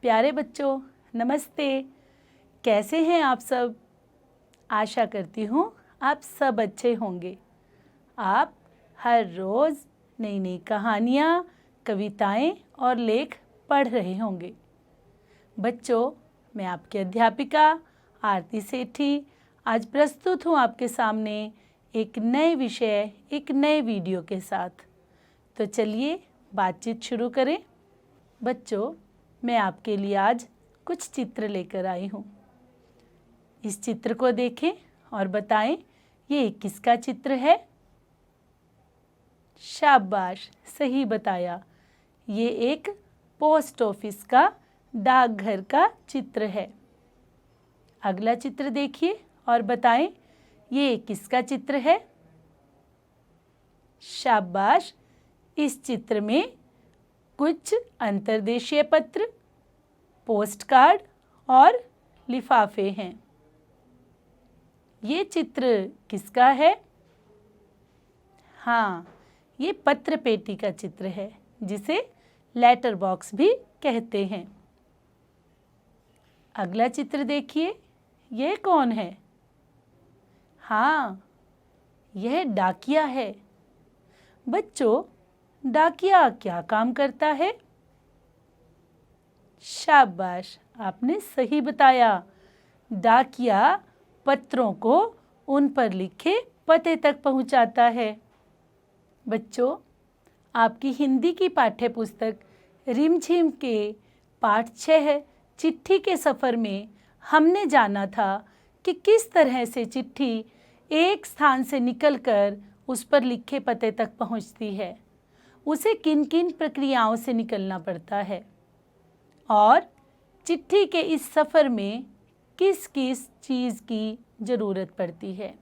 प्यारे बच्चों, नमस्ते। कैसे हैं आप सब? आशा करती हूँ आप सब अच्छे होंगे। आप हर रोज़ नई नई कहानियाँ, कविताएं और लेख पढ़ रहे होंगे। बच्चों, मैं आपकी अध्यापिका आरती सेठी आज प्रस्तुत हूँ आपके सामने एक नए विषय, एक नए वीडियो के साथ। तो चलिए बातचीत शुरू करें। बच्चों, मैं आपके लिए आज कुछ चित्र लेकर आई हूँ। इस चित्र को देखें और बताएं ये किसका चित्र है। शाबाश, सही बताया। ये एक पोस्ट ऑफिस का, डाकघर का चित्र है। अगला चित्र देखिए और बताएं ये किसका चित्र है। शाबाश, इस चित्र में कुछ अंतर्देशीय पत्र, पोस्ट कार्ड और लिफाफे हैं। ये चित्र किसका है? हाँ, ये पत्र पेटी का चित्र है, जिसे लेटर बॉक्स भी कहते हैं। अगला चित्र देखिए, यह कौन है? हाँ, यह डाकिया है। बच्चों, डाकिया क्या काम करता है? शाबाश, आपने सही बताया। डाकिया पत्रों को उन पर लिखे पते तक पहुंचाता है। बच्चों, आपकी हिंदी की पाठ्य पुस्तक रिमझिम के पाठ 6 चिट्ठी के सफ़र में हमने जाना था कि किस तरह से चिट्ठी एक स्थान से निकलकर उस पर लिखे पते तक पहुंचती है, उसे किन किन प्रक्रियाओं से निकलना पड़ता है और चिट्ठी के इस सफ़र में किस किस चीज़ की ज़रूरत पड़ती है।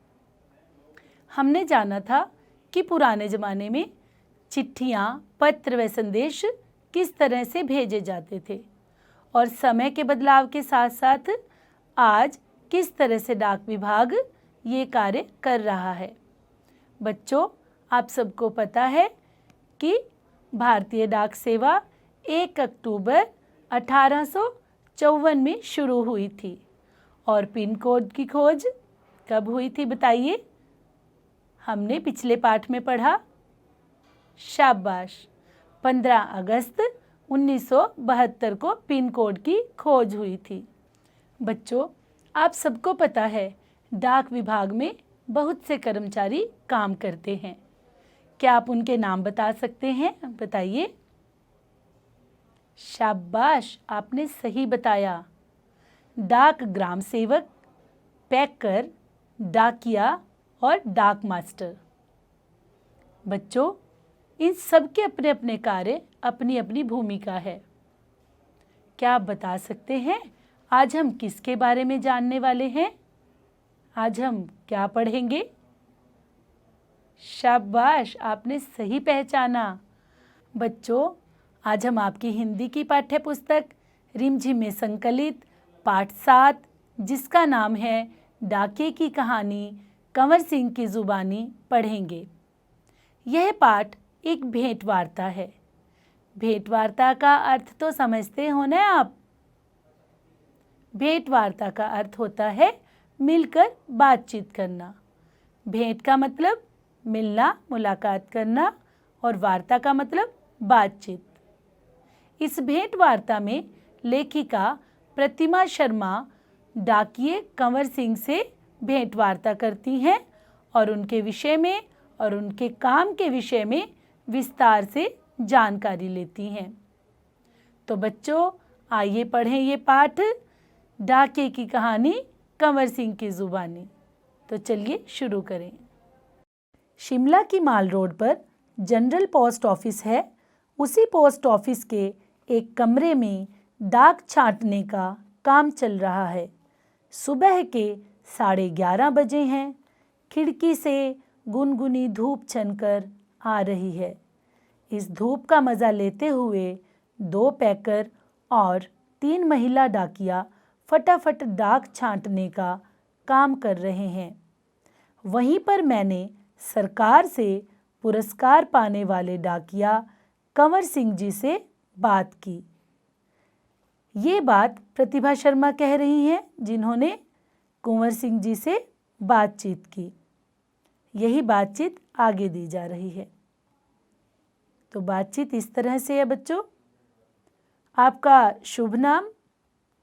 हमने जाना था कि पुराने ज़माने में चिट्ठियाँ, पत्र व संदेश किस तरह से भेजे जाते थे और समय के बदलाव के साथ साथ आज किस तरह से डाक विभाग ये कार्य कर रहा है। बच्चों, आप सबको पता है कि भारतीय डाक सेवा 1 अक्टूबर 1854 में शुरू हुई थी और पिन कोड की खोज कब हुई थी बताइए? हमने पिछले पाठ में पढ़ा। शाबाश, 15 अगस्त 1972 को पिन कोड की खोज हुई थी। बच्चों, आप सबको पता है डाक विभाग में बहुत से कर्मचारी काम करते हैं। क्या आप उनके नाम बता सकते हैं? बताइए। शाबाश, आपने सही बताया। डाक ग्राम सेवक, पैकर, डाकिया और डाक मास्टर। बच्चों, इन सब के अपने अपने कार्य, अपनी अपनी भूमिका है। क्या आप बता सकते हैं आज हम किसके बारे में जानने वाले हैं? आज हम क्या पढ़ेंगे? शाबाश, आपने सही पहचाना। बच्चों, आज हम आपकी हिंदी की पाठ्य पुस्तक रिमझिम में संकलित पाठ 7, जिसका नाम है डाके की कहानी, कंवर सिंह की जुबानी पढ़ेंगे। यह पाठ एक भेंट वार्ता है। भेंट वार्ता का अर्थ तो समझते हो ना आप? भेंट वार्ता का अर्थ होता है मिलकर बातचीत करना। भेंट का मतलब मिलना, मुलाकात करना और वार्ता का मतलब बातचीत। इस भेंट वार्ता में लेखिका प्रतिमा शर्मा डाकिये कंवर सिंह से भेंट वार्ता करती हैं और उनके विषय में और उनके काम के विषय में विस्तार से जानकारी लेती हैं। तो बच्चों, आइए पढ़ें ये पाठ, डाके की कहानी, कंवर सिंह की जुबानी। तो चलिए शुरू करें। शिमला की माल रोड पर जनरल पोस्ट ऑफिस है। उसी पोस्ट ऑफिस के एक कमरे में डाक छांटने का काम चल रहा है। सुबह के 11:30 बजे हैं। खिड़की से गुनगुनी धूप छनकर आ रही है। इस धूप का मज़ा लेते हुए 2 पैकर और 3 महिला डाकिया फटाफट डाक छांटने का काम कर रहे हैं। वहीं पर मैंने सरकार से पुरस्कार पाने वाले डाकिया कंवर सिंह जी से बात की। ये बात प्रतिभा शर्मा कह रही हैं, जिन्होंने कुंवर सिंह जी से बातचीत की। यही बातचीत आगे दी जा रही है। तो बातचीत इस तरह से है बच्चों। आपका शुभ नाम?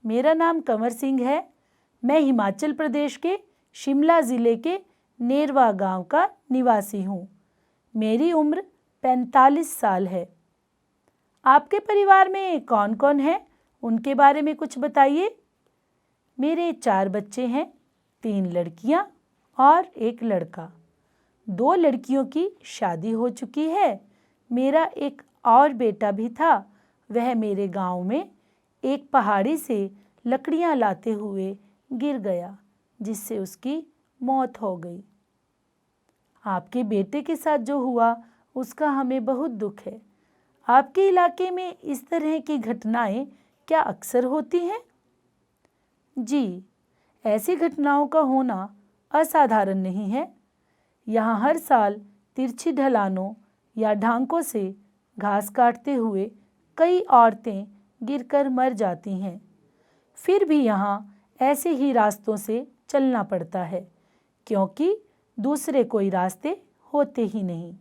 मेरा नाम कंवर सिंह है। मैं हिमाचल प्रदेश के शिमला ज़िले के नेरवा गांव का निवासी हूँ। मेरी उम्र 45 साल है। आपके परिवार में कौन कौन है, उनके बारे में कुछ बताइए। मेरे 4 बच्चे हैं, 3 लड़कियां और 1 लड़का। 2 लड़कियों की शादी हो चुकी है। मेरा एक और बेटा भी था। वह मेरे गांव में एक पहाड़ी से लकड़ियां लाते हुए गिर गया, जिससे उसकी मौत हो गई। आपके बेटे के साथ जो हुआ उसका हमें बहुत दुख है। आपके इलाके में इस तरह की घटनाएं क्या अक्सर होती हैं? जी, ऐसी घटनाओं का होना असाधारण नहीं है। यहाँ हर साल तिरछी ढलानों या ढांकों से घास काटते हुए कई औरतें गिरकर मर जाती हैं। फिर भी यहाँ ऐसे ही रास्तों से चलना पड़ता है, क्योंकि दूसरे कोई रास्ते होते ही नहीं।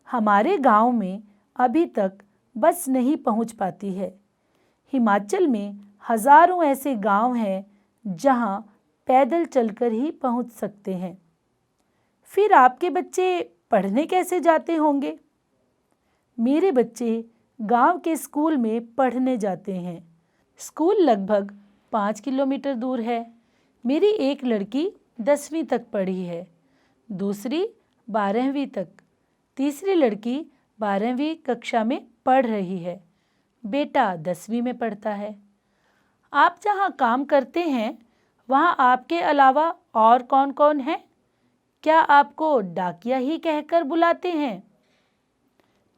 हमारे गांव में अभी तक बस नहीं पहुंच पाती है। हिमाचल में हजारों ऐसे गांव हैं जहां पैदल चलकर ही पहुंच सकते हैं। फिर आपके बच्चे पढ़ने कैसे जाते होंगे? मेरे बच्चे गांव के स्कूल में पढ़ने जाते हैं। स्कूल लगभग 5 किलोमीटर दूर है। मेरी एक लड़की 10वीं तक पढ़ी है, दूसरी 12वीं तक, तीसरी लड़की 12वीं कक्षा में पढ़ रही है। बेटा 10वीं में पढ़ता है। आप जहाँ काम करते हैं वहाँ आपके अलावा और कौन कौन है? क्या आपको डाकिया ही कहकर बुलाते हैं?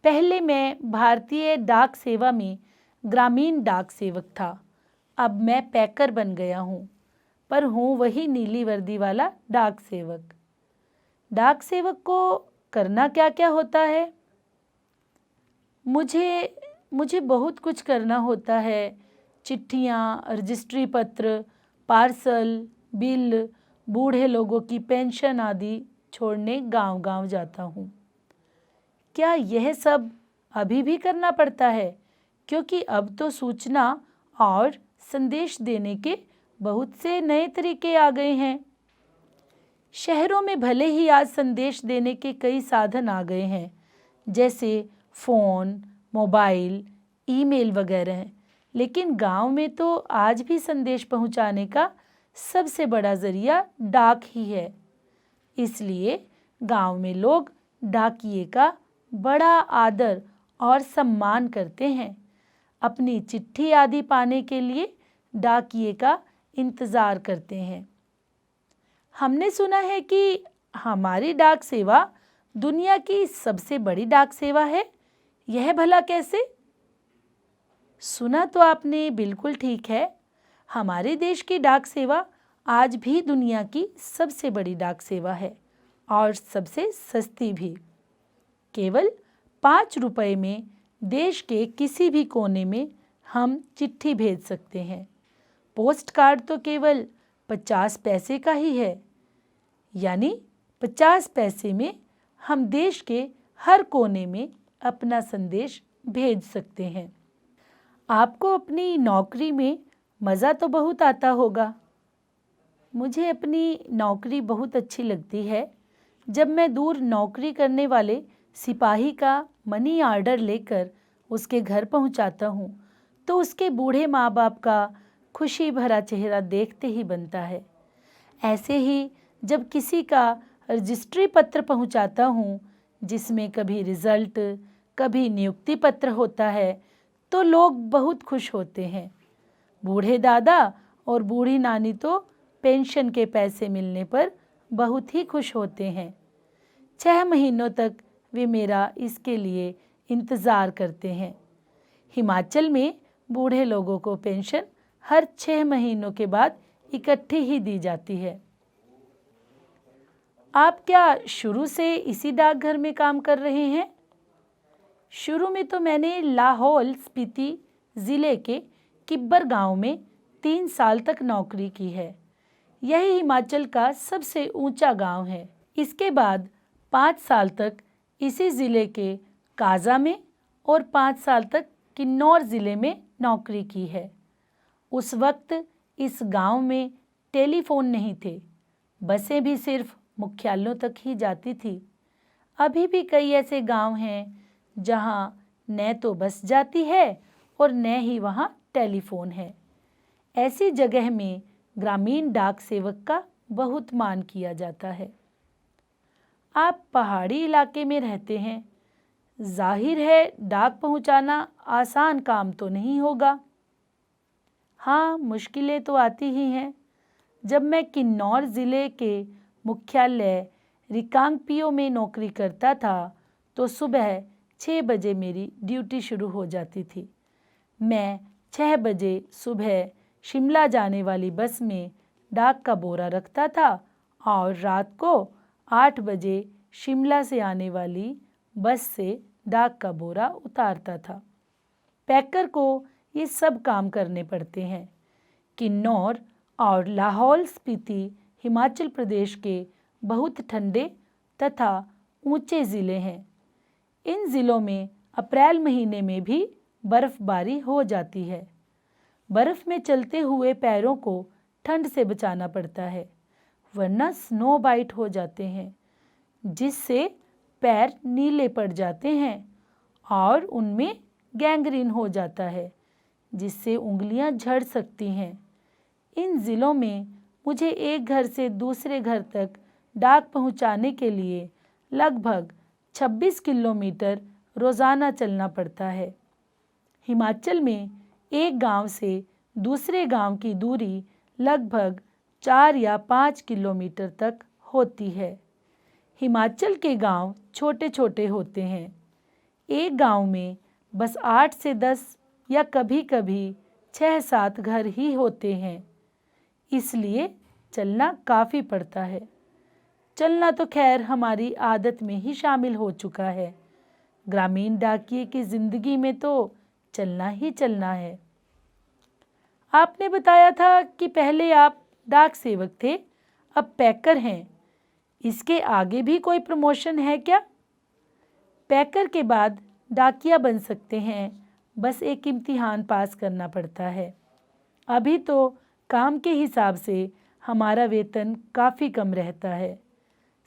पहले मैं भारतीय डाक सेवा में ग्रामीण डाक सेवक था। अब मैं पैकर बन गया हूँ, पर हूँ वही नीली वर्दी वाला डाक सेवक। डाक सेवक को करना क्या क्या होता है? मुझे बहुत कुछ करना होता है। चिट्ठियाँ, रजिस्ट्री पत्र, पार्सल, बिल, बूढ़े लोगों की पेंशन आदि छोड़ने गांव-गांव जाता हूँ। क्या यह सब अभी भी करना पड़ता है? क्योंकि अब तो सूचना और संदेश देने के बहुत से नए तरीके आ गए हैं। शहरों में भले ही आज संदेश देने के कई साधन आ गए हैं, जैसे फ़ोन, मोबाइल, ईमेल वगैरह, लेकिन गांव में तो आज भी संदेश पहुंचाने का सबसे बड़ा ज़रिया डाक ही है। इसलिए गांव में लोग डाकिये का बड़ा आदर और सम्मान करते हैं। अपनी चिट्ठी आदि पाने के लिए डाकिये का इंतज़ार करते हैं। हमने सुना है कि हमारी डाक सेवा दुनिया की सबसे बड़ी डाक सेवा है। यह भला कैसे? सुना तो आपने बिल्कुल ठीक है। हमारे देश की डाक सेवा आज भी दुनिया की सबसे बड़ी डाक सेवा है और सबसे सस्ती भी। केवल 5 रुपए में देश के किसी भी कोने में हम चिट्ठी भेज सकते हैं। पोस्ट कार्ड तो केवल 50 पैसे का ही है, यानी 50 पैसे में हम देश के हर कोने में अपना संदेश भेज सकते हैं। आपको अपनी नौकरी में मज़ा तो बहुत आता होगा। मुझे अपनी नौकरी बहुत अच्छी लगती है। जब मैं दूर नौकरी करने वाले सिपाही का मनी ऑर्डर लेकर उसके घर पहुंचाता हूं, तो उसके बूढ़े माँ बाप का खुशी भरा चेहरा देखते ही बनता है। ऐसे ही जब किसी का रजिस्ट्री पत्र पहुंचाता हूं, जिसमें कभी रिज़ल्ट, कभी नियुक्ति पत्र होता है, तो लोग बहुत खुश होते हैं। बूढ़े दादा और बूढ़ी नानी तो पेंशन के पैसे मिलने पर बहुत ही खुश होते हैं। 6 महीनों तक वे मेरा इसके लिए इंतज़ार करते हैं। हिमाचल में बूढ़े लोगों को पेंशन हर 6 महीनों के बाद इकट्ठी ही दी जाती है। आप क्या शुरू से इसी डाकघर में काम कर रहे हैं? शुरू में तो मैंने लाहौल स्पीति ज़िले के किब्बर गांव में 3 साल तक नौकरी की है। यही हिमाचल का सबसे ऊंचा गांव है। इसके बाद 5 साल तक इसी ज़िले के काजा में और 5 साल तक किन्नौर ज़िले में नौकरी की है। उस वक्त इस गांव में टेलीफोन नहीं थे, बसें भी सिर्फ मुख्यालयों तक ही जाती थी। अभी भी कई ऐसे गांव हैं जहां न तो बस जाती है और न ही वहां टेलीफोन है। ऐसी जगह में ग्रामीण डाक सेवक का बहुत मान किया जाता है। आप पहाड़ी इलाके में रहते हैं, जाहिर है डाक पहुंचाना आसान काम तो नहीं होगा। हाँ, मुश्किलें तो आती ही हैं। जब मैं किन्नौर ज़िले के मुख्यालय रिकांगपिओ में नौकरी करता था तो सुबह 6 बजे मेरी ड्यूटी शुरू हो जाती थी। मैं 6 बजे सुबह शिमला जाने वाली बस में डाक का बोरा रखता था और रात को 8 बजे शिमला से आने वाली बस से डाक का बोरा उतारता था। पैकर को ये सब काम करने पड़ते हैं। किन्नौर और लाहौल स्पीति हिमाचल प्रदेश के बहुत ठंडे तथा ऊंचे ज़िले हैं। इन ज़िलों में अप्रैल महीने में भी बर्फ़बारी हो जाती है। बर्फ़ में चलते हुए पैरों को ठंड से बचाना पड़ता है, वरना स्नो बाइट हो जाते हैं, जिससे पैर नीले पड़ जाते हैं और उनमें गैंग्रीन हो जाता है, जिससे उंगलियां झड़ सकती हैं। इन ज़िलों में मुझे एक घर से दूसरे घर तक डाक पहुंचाने के लिए लगभग 26 किलोमीटर रोज़ाना चलना पड़ता है। हिमाचल में एक गांव से दूसरे गांव की दूरी लगभग 4 या 5 किलोमीटर तक होती है। हिमाचल के गांव छोटे छोटे होते हैं। एक गांव में बस 8 से 10 या कभी-कभी 6-7 घर ही होते हैं, इसलिए चलना काफ़ी पड़ता है। चलना तो खैर हमारी आदत में ही शामिल हो चुका है। ग्रामीण डाकिये की ज़िंदगी में तो चलना ही चलना है। आपने बताया था कि पहले आप डाक सेवक थे, अब पैकर हैं। इसके आगे भी कोई प्रमोशन है क्या? पैकर के बाद डाकिया बन सकते हैं, बस एक इम्तिहान पास करना पड़ता है। अभी तो काम के हिसाब से हमारा वेतन काफ़ी कम रहता है।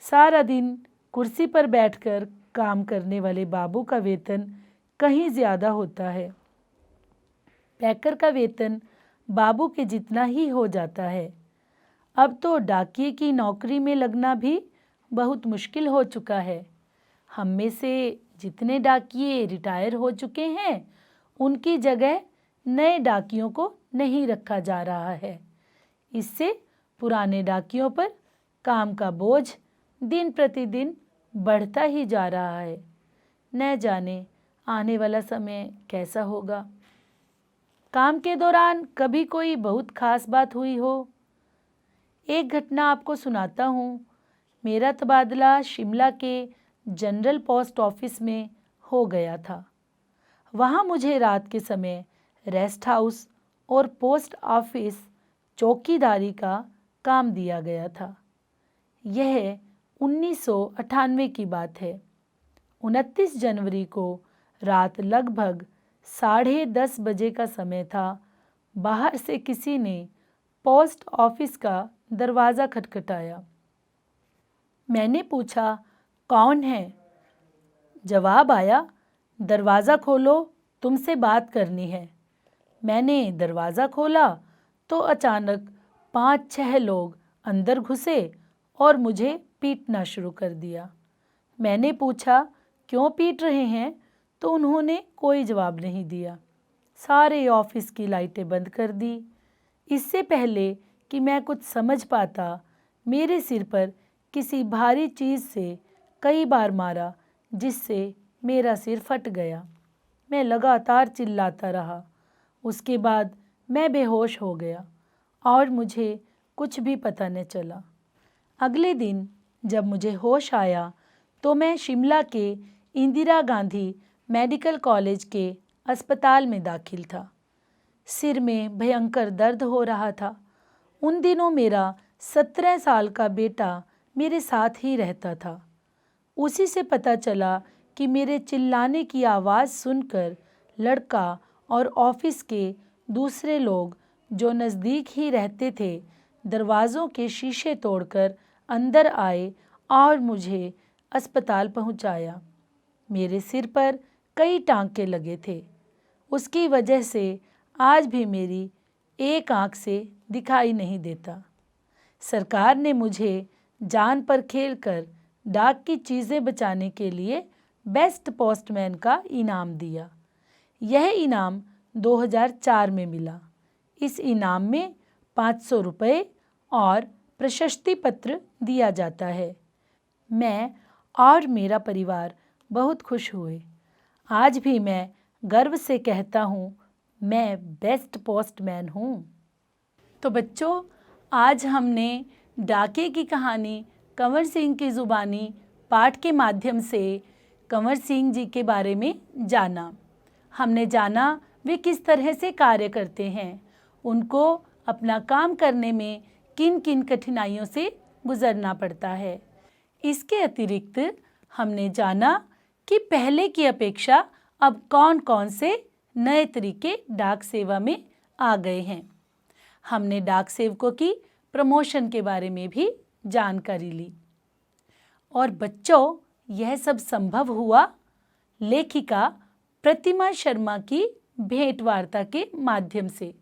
सारा दिन कुर्सी पर बैठकर काम करने वाले बाबू का वेतन कहीं ज़्यादा होता है। पैकर का वेतन बाबू के जितना ही हो जाता है। अब तो डाकिये की नौकरी में लगना भी बहुत मुश्किल हो चुका है। हम में से जितने डाकिये रिटायर हो चुके हैं, उनकी जगह नए डाकियों को नहीं रखा जा रहा है। इससे पुराने डाकियों पर काम का बोझ दिन प्रतिदिन बढ़ता ही जा रहा है। न जाने आने वाला समय कैसा होगा। काम के दौरान कभी कोई बहुत खास बात हुई हो? एक घटना आपको सुनाता हूँ। मेरा तबादला शिमला के जनरल पोस्ट ऑफिस में हो गया था। वहाँ मुझे रात के समय रेस्ट हाउस और पोस्ट ऑफिस चौकीदारी का काम दिया गया था। यह 1998 की बात है। 29 जनवरी को रात लगभग 10:30 बजे का समय था। बाहर से किसी ने पोस्ट ऑफिस का दरवाज़ा खटखटाया। मैंने पूछा, कौन है? जवाब आया, दरवाज़ा खोलो, तुमसे बात करनी है। मैंने दरवाज़ा खोला तो अचानक 5-6 लोग अंदर घुसे और मुझे पीटना शुरू कर दिया। मैंने पूछा, क्यों पीट रहे हैं? तो उन्होंने कोई जवाब नहीं दिया। सारे ऑफिस की लाइटें बंद कर दी। इससे पहले कि मैं कुछ समझ पाता, मेरे सिर पर किसी भारी चीज़ से कई बार मारा, जिससे मेरा सिर फट गया। मैं लगातार चिल्लाता रहा। उसके बाद मैं बेहोश हो गया और मुझे कुछ भी पता न चला। अगले दिन जब मुझे होश आया तो मैं शिमला के इंदिरा गांधी मेडिकल कॉलेज के अस्पताल में दाखिल था। सिर में भयंकर दर्द हो रहा था। उन दिनों मेरा 17 साल का बेटा मेरे साथ ही रहता था। उसी से पता चला कि मेरे चिल्लाने की आवाज़ सुनकर लड़का और ऑफिस के दूसरे लोग जो नज़दीक ही रहते थे दरवाज़ों के शीशे तोड़कर अंदर आए और मुझे अस्पताल पहुंचाया। मेरे सिर पर कई टांके लगे थे। उसकी वजह से आज भी मेरी एक आंख से दिखाई नहीं देता। सरकार ने मुझे जान पर खेलकर डाक की चीज़ें बचाने के लिए बेस्ट पोस्टमैन का इनाम दिया। यह इनाम 2004 में मिला। इस इनाम में 500 रुपये और प्रशस्ति पत्र दिया जाता है। मैं और मेरा परिवार बहुत खुश हुए। आज भी मैं गर्व से कहता हूँ, मैं बेस्ट पोस्टमैन हूँ। तो बच्चों, आज हमने डाके की कहानी कंवर सिंह की ज़ुबानी पाठ के माध्यम से कंवर सिंह जी के बारे में जाना। हमने जाना वे किस तरह से कार्य करते हैं, उनको अपना काम करने में किन किन कठिनाइयों से गुजरना पड़ता है। इसके अतिरिक्त हमने जाना कि पहले की अपेक्षा अब कौन कौन से नए तरीके डाक सेवा में आ गए हैं। हमने डाक सेवकों की प्रमोशन के बारे में भी जानकारी ली। और बच्चों, यह सब संभव हुआ लेखिका प्रतिमा शर्मा की भेंट वार्ता के माध्यम से।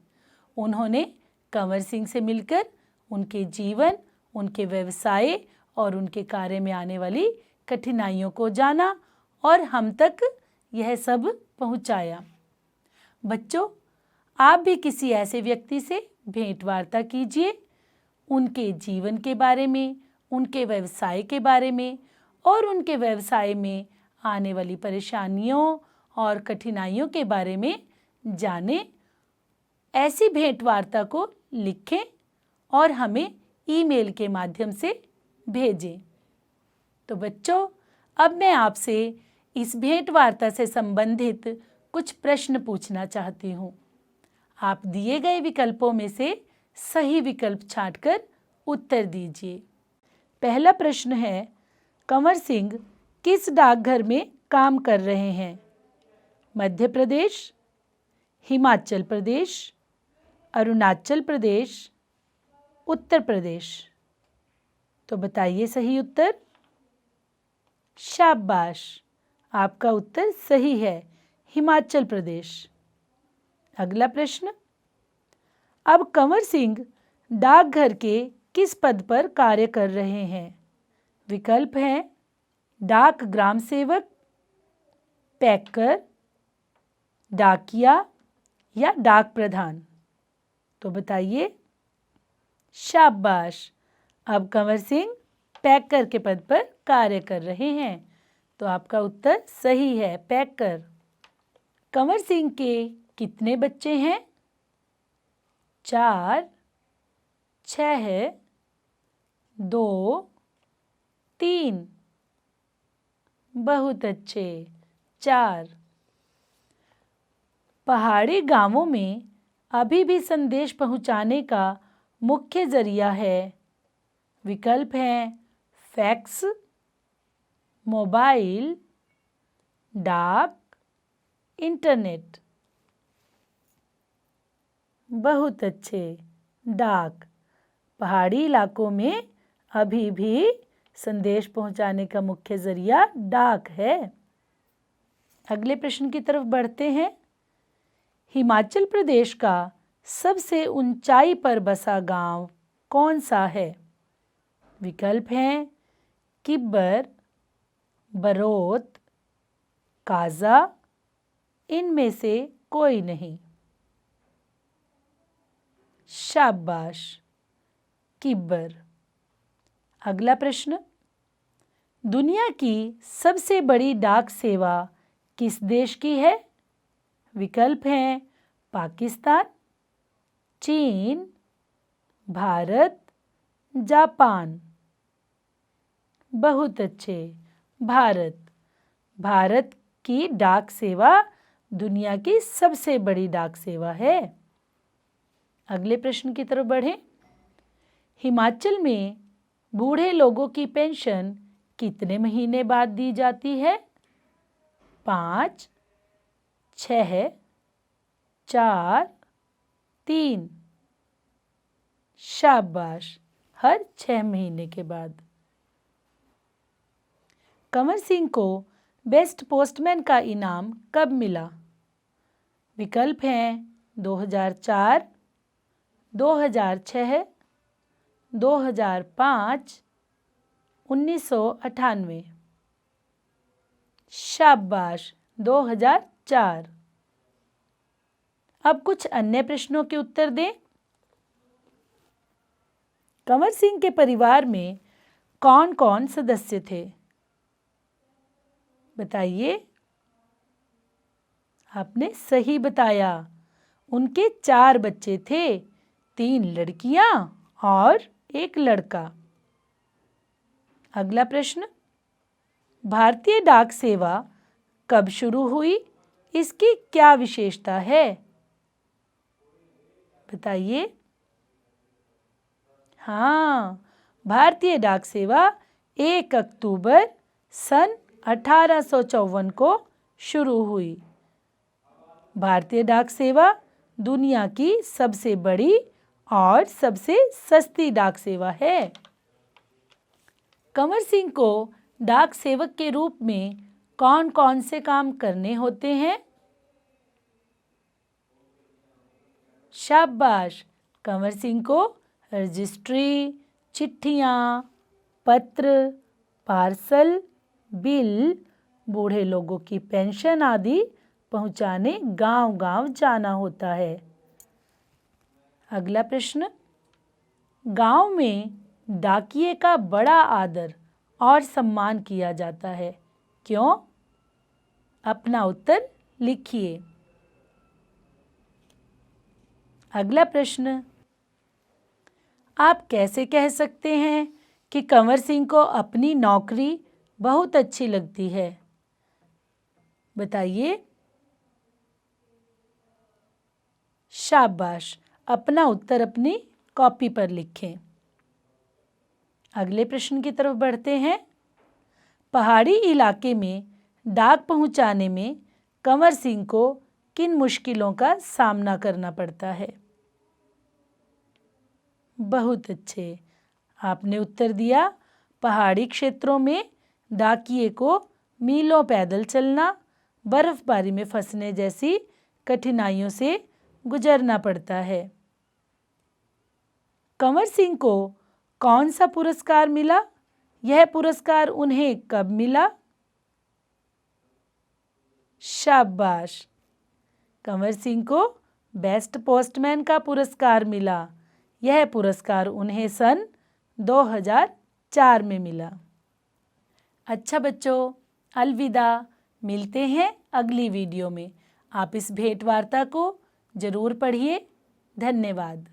उन्होंने कंवर सिंह से मिलकर उनके जीवन, उनके व्यवसाय और उनके कार्य में आने वाली कठिनाइयों को जाना और हम तक यह सब पहुंचाया। बच्चों, आप भी किसी ऐसे व्यक्ति से भेंट वार्ता कीजिए, उनके जीवन के बारे में, उनके व्यवसाय के बारे में और उनके व्यवसाय में आने वाली परेशानियों और कठिनाइयों के बारे में जानें। ऐसी भेंट वार्ता को लिखें और हमें ईमेल के माध्यम से भेजें। तो बच्चों, अब मैं आपसे इस भेंट वार्ता से संबंधित कुछ प्रश्न पूछना चाहती हूँ। आप दिए गए विकल्पों में से सही विकल्प छांटकर उत्तर दीजिए। पहला प्रश्न है, कंवर सिंह किस डाकघर में काम कर रहे हैं? मध्य प्रदेश, हिमाचल प्रदेश, अरुणाचल प्रदेश, उत्तर प्रदेश। तो बताइए सही उत्तर। शाबाश, आपका उत्तर सही है, हिमाचल प्रदेश। अगला प्रश्न, अब कंवर सिंह डाकघर के किस पद पर कार्य कर रहे हैं? विकल्प हैं डाक ग्राम सेवक, पैकर, डाकिया या डाक प्रधान। तो बताइए। शाबाश, अब कंवर सिंह पैकर के पद पर कार्य कर रहे हैं। तो आपका उत्तर सही है, पैकर। कंवर सिंह के कितने बच्चे हैं? 4, 6, 2, 3। बहुत अच्छे, 4। पहाड़ी गांवों में अभी भी संदेश पहुंचाने का मुख्य जरिया है। विकल्प हैं फैक्स, मोबाइल, डाक, इंटरनेट। बहुत अच्छे, डाक। पहाड़ी इलाकों में अभी भी संदेश पहुंचाने का मुख्य जरिया डाक है। अगले प्रश्न की तरफ बढ़ते हैं। हिमाचल प्रदेश का सबसे ऊंचाई पर बसा गांव कौन सा है? विकल्प हैं किब्बर, बरोत, काजा, इनमें से कोई नहीं। शाबाश, किब्बर। अगला प्रश्न, दुनिया की सबसे बड़ी डाक सेवा किस देश की है? विकल्प हैं पाकिस्तान, चीन, भारत, जापान। बहुत अच्छे, भारत। भारत की डाक सेवा दुनिया की सबसे बड़ी डाक सेवा है। अगले प्रश्न की तरफ बढ़ें। हिमाचल में बूढ़े लोगों की पेंशन कितने महीने बाद दी जाती है? 5, 6, 4, 3। शाबाश, हर 6 महीने के बाद। कंवर सिंह को बेस्ट पोस्टमैन का इनाम कब मिला? विकल्प हैं 2004, 2006, 2005, 1998। शाबाश, 2004। अब कुछ अन्य प्रश्नों के उत्तर दें। कंवर सिंह के परिवार में कौन कौन सदस्य थे? बताइए। आपने सही बताया, उनके 4 बच्चे थे, 3 लड़कियां और 1 लड़का। अगला प्रश्न, भारतीय डाक सेवा कब शुरू हुई? इसकी क्या विशेषता है? बताइए। हाँ, भारतीय डाक सेवा 1 अक्टूबर सन 1854 को शुरू हुई। भारतीय डाक सेवा दुनिया की सबसे बड़ी और सबसे सस्ती डाक सेवा है। कंवर सिंह को डाक सेवक के रूप में कौन कौन से काम करने होते हैं? शाबाश, कंवर सिंह को रजिस्ट्री, चिट्ठियाँ, पत्र, पार्सल, बिल, बूढ़े लोगों की पेंशन आदि पहुंचाने गांव-गांव जाना होता है। अगला प्रश्न, गांव में डाकिये का बड़ा आदर और सम्मान किया जाता है, क्यों? अपना उत्तर लिखिए। अगला प्रश्न, आप कैसे कह सकते हैं कि कंवर सिंह को अपनी नौकरी बहुत अच्छी लगती है? बताइए। शाबाश, अपना उत्तर अपनी कॉपी पर लिखें। अगले प्रश्न की तरफ बढ़ते हैं। पहाड़ी इलाके में डाक पहुंचाने में कंवर सिंह को किन मुश्किलों का सामना करना पड़ता है? बहुत अच्छे, आपने उत्तर दिया। पहाड़ी क्षेत्रों में डाकिये को मीलों पैदल चलना, बर्फबारी में फंसने जैसी कठिनाइयों से गुजरना पड़ता है। कंवर सिंह को कौन सा पुरस्कार मिला? यह पुरस्कार उन्हें कब मिला? शाबाश, कंवर सिंह को बेस्ट पोस्टमैन का पुरस्कार मिला। यह पुरस्कार उन्हें सन 2004 में मिला। अच्छा बच्चों, अलविदा। मिलते हैं अगली वीडियो में। आप इस भेंट वार्ता को ज़रूर पढ़िए। धन्यवाद।